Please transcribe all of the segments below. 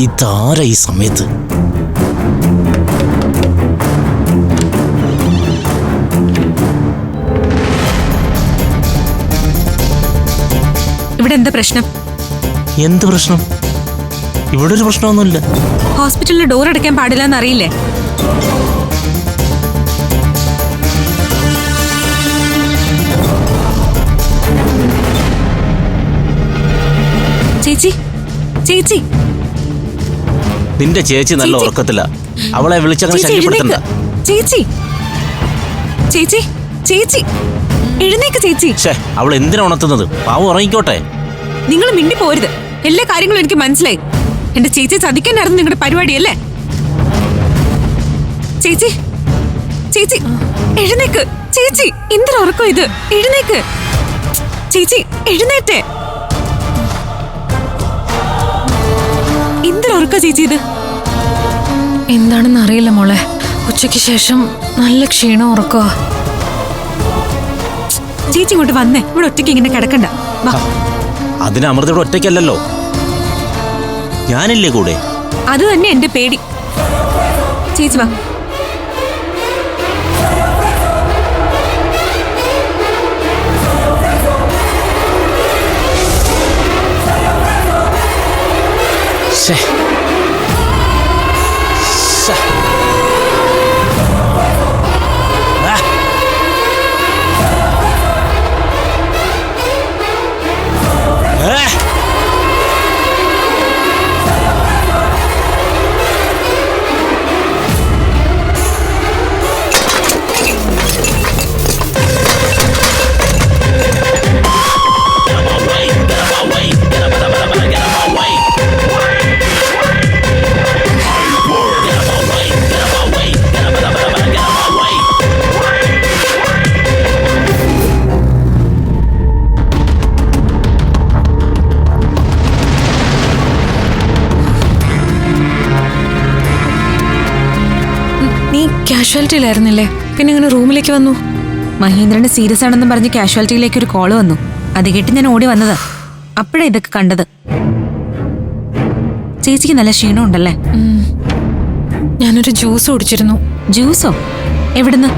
ഇതാരാ ഈ സമയത്ത്? ഇവിടെ എന്താ പ്രശ്നം? എന്ത് പ്രശ്നം? ഇവിടെ ഒരു പ്രശ്നമൊന്നുമില്ല. ഹോസ്പിറ്റലിൽ ഡോർ അടയ്ക്കാൻ പാടില്ല എന്നറിയില്ലേ? ചേച്ചി, ചേച്ചി, നിന്റെ ചേച്ചി നല്ല ഉറക്കത്തില്ല. അവളെ വിളിച്ചങ്ങനെ ശല്യപ്പെടുത്തണ്ട. ചേച്ചി, ചേച്ചി, ചേച്ചി, എഴുന്നേക്ക് ചേച്ചി. അവൾ എന്തിനാ ഉണർത്തുന്നത്? പാവം ഉറങ്ങിക്കോട്ടെ. നിങ്ങൾ മിണ്ടി പോരുത്. എല്ലാ കാര്യങ്ങളും എനിക്ക് മനസ്സിലായി. എന്റെ ചേച്ചി ചതിക്കാനായിരുന്നു നിങ്ങളുടെ പരിപാടിയല്ലേ? ചേച്ചി, ചേച്ചി, എഴുന്നേക്ക് ചേച്ചി. എന്തിനാ ഉറക്കം ഇത്? എഴുന്നേക്ക് ചേച്ചി, എഴുന്നേറ്റേ. എന്തിനാ ഉറക്ക ചേച്ചി ഇത്? എന്താണെന്ന് അറിയില്ല മോളെ. ഉച്ചയ്ക്ക് ശേഷം നല്ല ക്ഷീണം ഉറക്കുക. ചേച്ചി ഇങ്ങോട്ട് വന്നേ. ഇവിടെ ഒറ്റയ്ക്ക് ഇങ്ങനെ കിടക്കണ്ട. അതിന് അമൃത ഇവിടെ ഒറ്റയ്ക്കല്ലല്ലോ, ഞാനില്ലേ കൂടെ. അത് തന്നെ എന്റെ പേടി. ചേച്ചി വാ. കാഷ്വാലിറ്റിയിലായിരുന്നില്ലേ? പിന്നെ ഇങ്ങനെ റൂമിലേക്ക് വന്നു? മഹേന്ദ്രന് സീരിയസ് ആണെന്ന് പറഞ്ഞ് കാഷ്വാലിറ്റിയിലേക്ക് ഒരു കോള് വന്നു. അത് കേട്ട് ഞാൻ ഓടി വന്നത്. അപ്പോഴാ ഇതൊക്കെ കണ്ടത്. ചേച്ചിക്ക് നല്ല ക്ഷീണം ഉണ്ടല്ലേ? ഞാനൊരു ജ്യൂസ് കുടിച്ചിരുന്നു. ജ്യൂസോ? എവിടുന്ന്?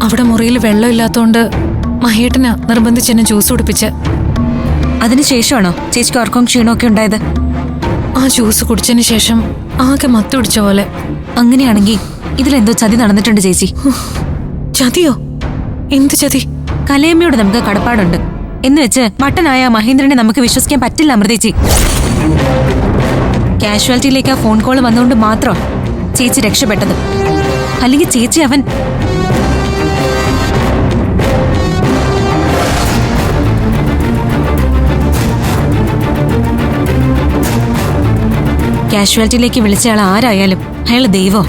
അവിടെ മുറിയിൽ വെള്ളമില്ലാത്തോണ്ട് മഹേട്ടനാ നിർബന്ധിച്ച് എന്നെ ജ്യൂസ് കുടിപ്പിച്ച്. അതിനുശേഷമാണോ ചേച്ചിക്ക് ഉറക്കവും ക്ഷീണമൊക്കെ ഉണ്ടായത്? ആ ജ്യൂസ് കുടിച്ചതിന് ശേഷം ആകെ മത്ത് പിടിച്ച പോലെ. അങ്ങനെയാണെങ്കിൽ ഇതിലെന്തോ ചതി നടന്നിട്ടുണ്ട് ചേച്ചി. ചതിയോ? എന്ത് ചതി? കലയമ്മയോട് നമുക്ക് കടപ്പാടുണ്ട് എന്ന് വെച്ച് മട്ടനായ മഹേന്ദ്രനെ നമുക്ക് വിശ്വസിക്കാൻ പറ്റില്ല അമൃതേച്ചി. കാഷ്വാലിറ്റിയിലേക്ക് ആ ഫോൺ കോൾ വന്നുകൊണ്ട് മാത്രം ചേച്ചി രക്ഷപ്പെട്ടത്. അല്ലെങ്കിൽ ചേച്ചി അവൻ കാഷ്വാലിറ്റിയിലേക്ക് വിളിച്ചയാൾ ആരായാലും അയാൾ ദൈവോ.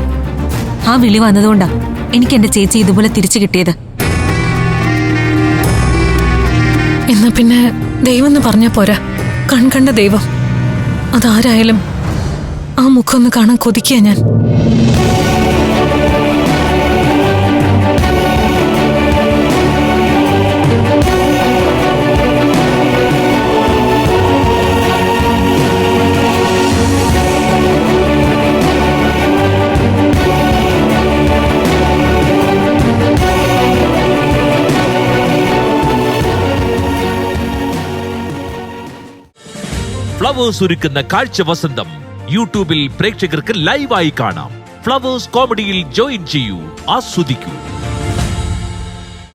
ആ വിളി വന്നതുകൊണ്ടാ എനിക്ക് എന്റെ ചേച്ചി ഇതുപോലെ തിരിച്ചു കിട്ടിയത്. എന്നാ പിന്നെ ദൈവം എന്ന് പറഞ്ഞാ പോരാ, കൺകണ്ട ദൈവം. അതാരായാലും ആ മുഖം ഒന്ന് കാണാൻ കൊതിക്കുക ഞാൻ. ഫ്ലവേഴ്സ് ഒരുക്കുന്ന കാഴ്ച വസന്തം യൂട്യൂബിൽ പ്രേക്ഷകർക്ക് ലൈവായി കാണാം. ഫ്ലവേഴ്സ് കോമഡിയിൽ ജോയിൻ ചെയ്യൂ, ആസ്വദിക്കൂ.